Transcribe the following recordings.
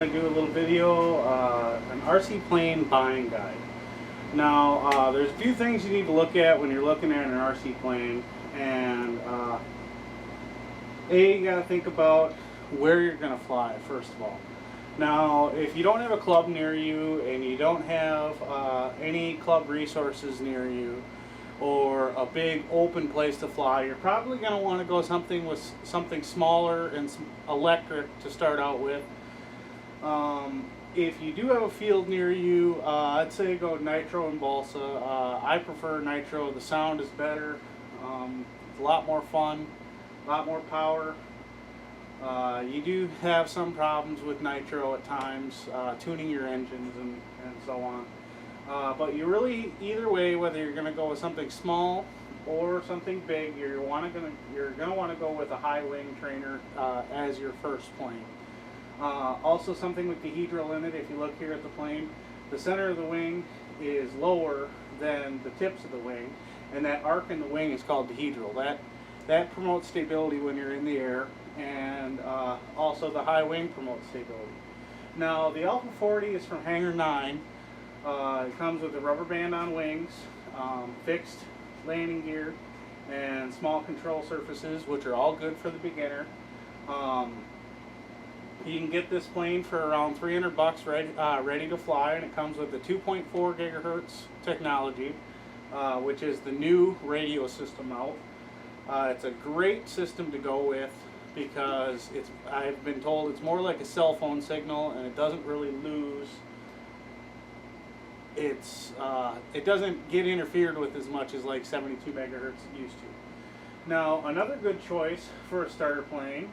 I'm going to do a little video, an RC plane buying guide. Now, there's a few things you need to look at when you're looking at an RC plane, and you got to think about where you're going to fly, first of all. Now, if you don't have a club near you and you don't have any club resources near you or a big open place to fly, you're probably going to want to go something smaller and electric to start out with. If you do have a field near you, I'd say go nitro and balsa. I prefer nitro. The sound is better. It's a lot more fun, a lot more power. You do have some problems with nitro at times, tuning your engines and so on. But you really, either way, whether you're going to go with something small or something big, you're going to want to go with a high wing trainer as your first plane. Also, something with dehedral in it. If you look here at the plane, the center of the wing is lower than the tips of the wing, and that arc in the wing is called dehedral. That promotes stability when you're in the air, and also the high wing promotes stability. Now, the Alpha 40 is from Hangar 9. It comes with a rubber band on wings, fixed landing gear, and small control surfaces, which are all good for the beginner. You can get this plane for around $300 ready to fly, and it comes with the 2.4 gigahertz technology, which is the new radio system out. It's a great system to go with because I've been told it's more like a cell phone signal, and it doesn't really lose. It doesn't get interfered with as much as like 72 megahertz used to. Now, another good choice for a starter plane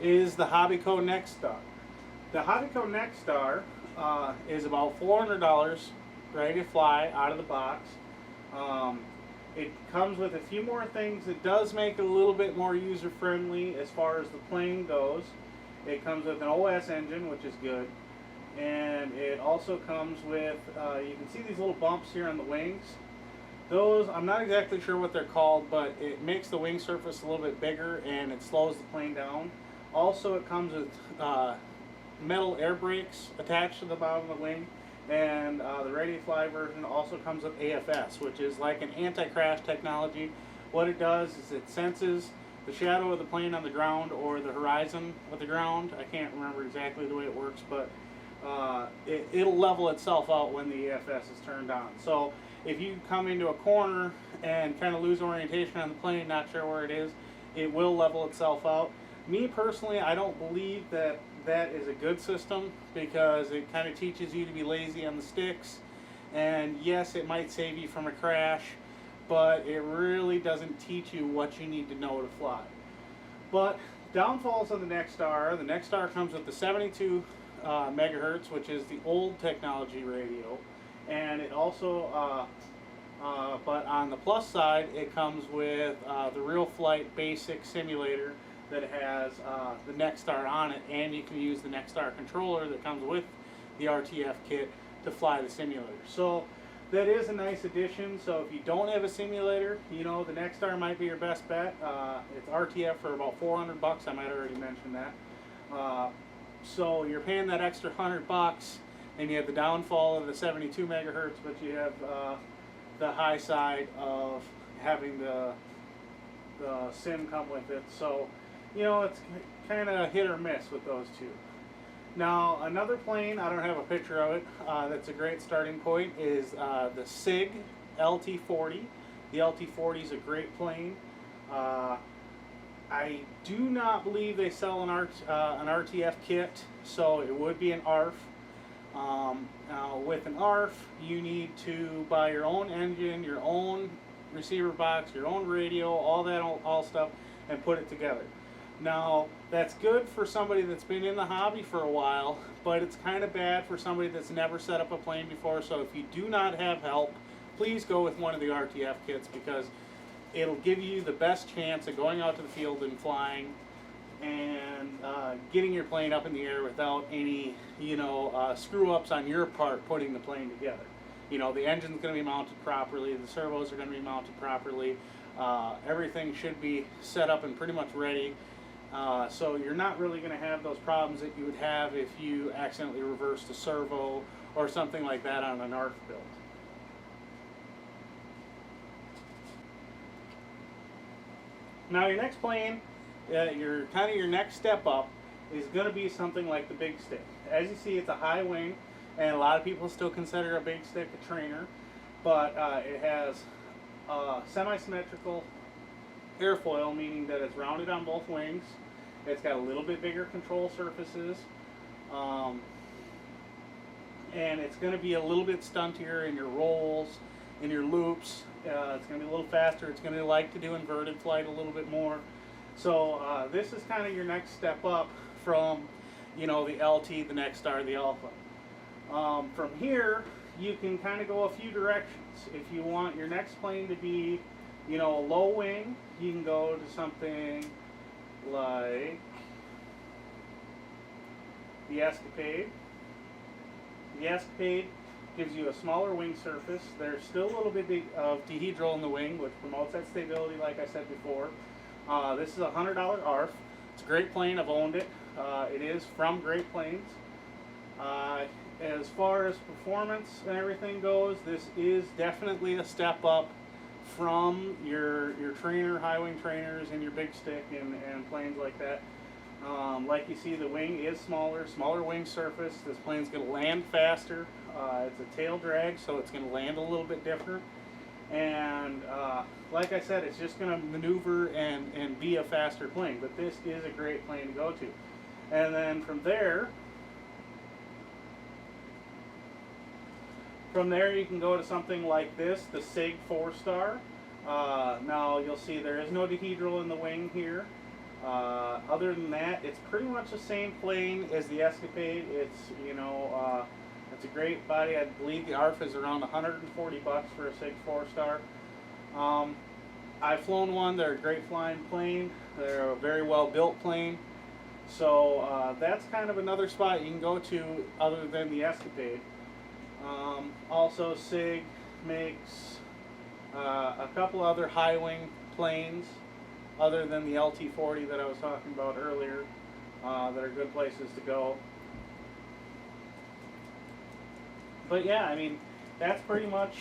is the Hobbyco NexSTAR. The Hobbyco NexSTAR is about $400 ready to fly out of the box. It comes with a few more things. It does make it a little bit more user friendly as far as the plane goes. It comes with an OS engine, which is good, and it also comes with, you can see these little bumps here on the wings. Those, I'm not exactly sure what they're called, but it makes the wing surface a little bit bigger and it slows the plane down. Also, it comes with metal air brakes attached to the bottom of the wing, and the Ready to Fly version also comes with AFS, which is like an anti-crash technology. What it does is it senses the shadow of the plane on the ground or the horizon of the ground. I can't remember exactly the way it works, but it'll level itself out when the AFS is turned on. So if you come into a corner and kind of lose orientation on the plane, not sure where it is, it will level itself out. Me personally, I don't believe that is a good system because it kind of teaches you to be lazy on the sticks, and yes, it might save you from a crash, but it really doesn't teach you what you need to know to fly. But downfalls of the NexSTAR comes with the 72 megahertz, which is the old technology radio, and it also but on the plus side, it comes with the Real Flight basic simulator that has the NexSTAR on it, and you can use the NexSTAR controller that comes with the RTF kit to fly the simulator. So that is a nice addition. So if you don't have a simulator, you know, the NexSTAR might be your best bet. It's RTF for about $400. I might already mention that. So you're paying that extra $100, and you have the downfall of the 72 megahertz, but you have the high side of having the sim come with it. So, you know, it's kind of hit or miss with those two. Now, another plane, I don't have a picture of it, that's a great starting point is the Sig LT40. The LT40 is a great plane. I do not believe they sell an RTF kit, so it would be an ARF. Now, with an ARF, you need to buy your own engine, your own receiver box, your own radio, all stuff, and put it together. Now, that's good for somebody that's been in the hobby for a while, but it's kind of bad for somebody that's never set up a plane before. So if you do not have help, please go with one of the RTF kits because it'll give you the best chance of going out to the field and flying and getting your plane up in the air without any, screw ups on your part putting the plane together. You know, the engine's going to be mounted properly, the servos are going to be mounted properly, everything should be set up and pretty much ready. So you're not really going to have those problems that you would have if you accidentally reversed a servo or something like that on an ARF build. Now your next plane, your next step up is going to be something like the Big Stik. As you see, it's a high wing, and a lot of people still consider a Big Stik a trainer, but it has semi-symmetrical airfoil, meaning that it's rounded on both wings. It's got a little bit bigger control surfaces, and it's going to be a little bit stuntier in your rolls, in your loops. It's going to be a little faster. It's going to like to do inverted flight a little bit more. So this is kind of your next step up from, the LT, the NexSTAR, the Alpha. From here, you can kind of go a few directions. If you want your next plane to be, a low wing, you can go to something like the Escapade. The Escapade gives you a smaller wing surface. There's still a little bit of dehedral in the wing, which promotes that stability, like I said before. This is a $100 ARF. It's a great plane. I've owned it. It is from Great Plains. As far as performance and everything goes, this is definitely a step up from your trainer, high wing trainers, and your Big Stik and planes like that. Like you see, the wing is smaller wing surface. This plane's going to land faster. It's a tail drag, so it's going to land a little bit different. And like I said, it's just going to maneuver and be a faster plane. But this is a great plane to go to. And then from there you can go to something like this, the Sig 4-star. Now you'll see there is no dehedral in the wing here. Other than that, it's pretty much the same plane as the Escapade. It's it's a great body. I believe the ARF is around $140 for a Sig 4-star. I've flown one. They're a great flying plane. They're a very well built plane. So that's kind of another spot you can go to other than the Escapade. Also, Sig makes a couple other high wing planes other than the LT-40 that I was talking about earlier, that are good places to go. But yeah, I mean, that's pretty much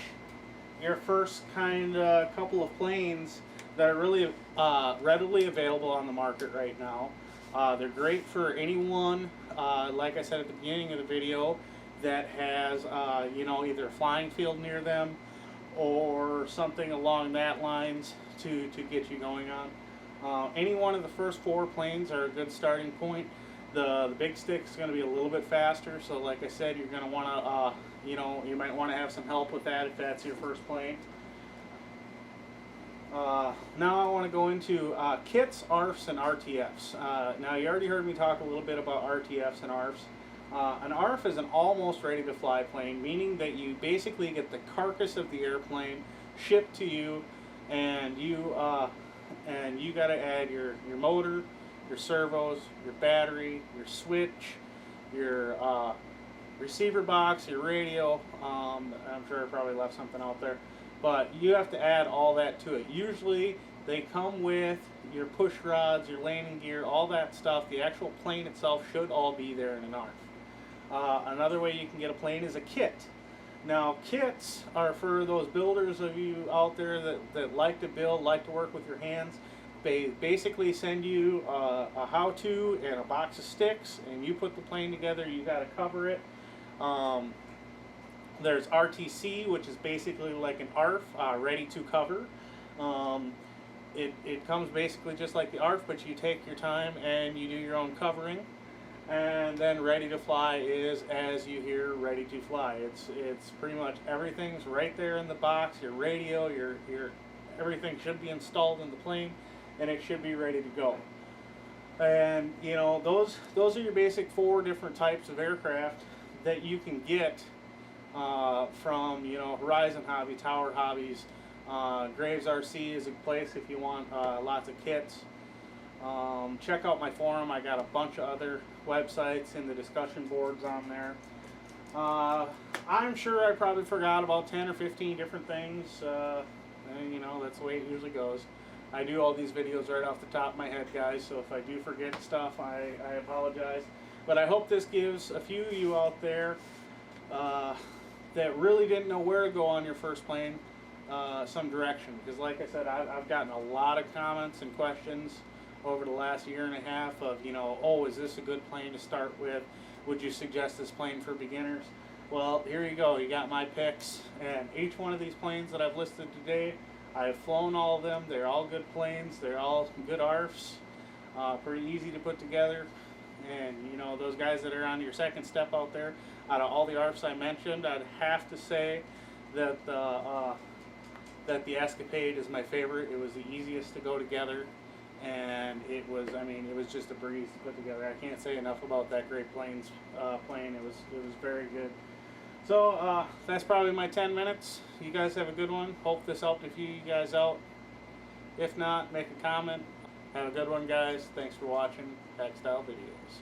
your first couple of planes that are really readily available on the market right now. They're great for anyone, like I said at the beginning of the video, that has either a flying field near them or something along that lines to get you going on. Any one of the first 4 planes are a good starting point. The Big Stik is going to be a little bit faster, so like I said, you're going to want to you might want to have some help with that if that's your first plane. Now I want to go into kits, ARFs, and RTFs. Now you already heard me talk a little bit about RTFs and ARFs. An ARF is an almost ready to fly plane, meaning that you basically get the carcass of the airplane shipped to you, and you got to add your motor, your servos, your battery, your switch, your receiver box, your radio. I'm sure I probably left something out there, but you have to add all that to it. Usually they come with your push rods, your landing gear, all that stuff. The actual plane itself should all be there in an ARF. Another way you can get a plane is a kit. Now, kits are for those builders of you out there that like to build, like to work with your hands. They basically send you a how-to and a box of sticks, and you put the plane together. You got to cover it. There's RTC, which is basically like an ARF, ready to cover. It comes basically just like the ARF, but you take your time and you do your own covering. And then ready to fly is, as you hear, ready to fly. It's pretty much everything's right there in the box. Your radio, your everything should be installed in the plane, and it should be ready to go. And those are your basic 4 different types of aircraft that you can get from Horizon Hobby, Tower Hobbies. Graves RC is a place if you want lots of kits. Check out my forum. I got a bunch of other websites and the discussion boards on there. I'm sure I probably forgot about 10 or 15 different things, and that's the way it usually goes. I do all these videos right off the top of my head, guys, so if I do forget stuff, I apologize. But I hope this gives a few of you out there that really didn't know where to go on your first plane some direction. Because like I said, I've gotten a lot of comments and questions over the last year and a half of, you know, oh, is this a good plane to start with? Would you suggest this plane for beginners? Well, here you go. You got my picks. And each one of these planes that I've listed today, I've flown all of them. They're all good planes. They're all good ARFs. Pretty easy to put together. And, you know, those guys that are on your second step out there, out of all the ARFs I mentioned, I'd have to say that the Escapade is my favorite. It was the easiest to go together. And it was, I mean, it was just a breeze to put together. I can't say enough about that Great Plains plane. It was very good. So that's probably my 10 minutes. You guys have a good one. Hope this helped a few of you guys out. If not, make a comment. Have a good one, guys. Thanks for watching Pack Style Videos.